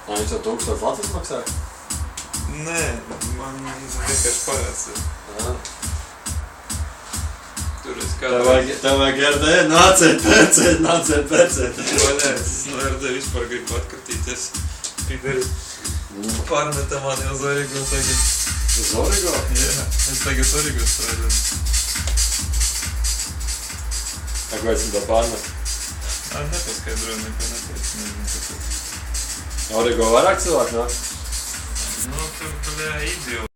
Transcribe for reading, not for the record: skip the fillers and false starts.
Viņš jau 1000 Latvijas maksāja? Nē, man vienkārši parāds ir. Tur es kādā... Tev vajag RD, nāciet pēcēt. Vaļā, es no RD vispār gribu atkartīties. Pideri pārmetam mani uz Origo tagad. Uz Origo? Jā, es tagad Origo strādāju. Ko esmu tā pārmet? Nepaskaidroju, neko neteicu, nezinu, kāpēc. Origo vairāk cilvēku nāk? Nu, tur, idioti.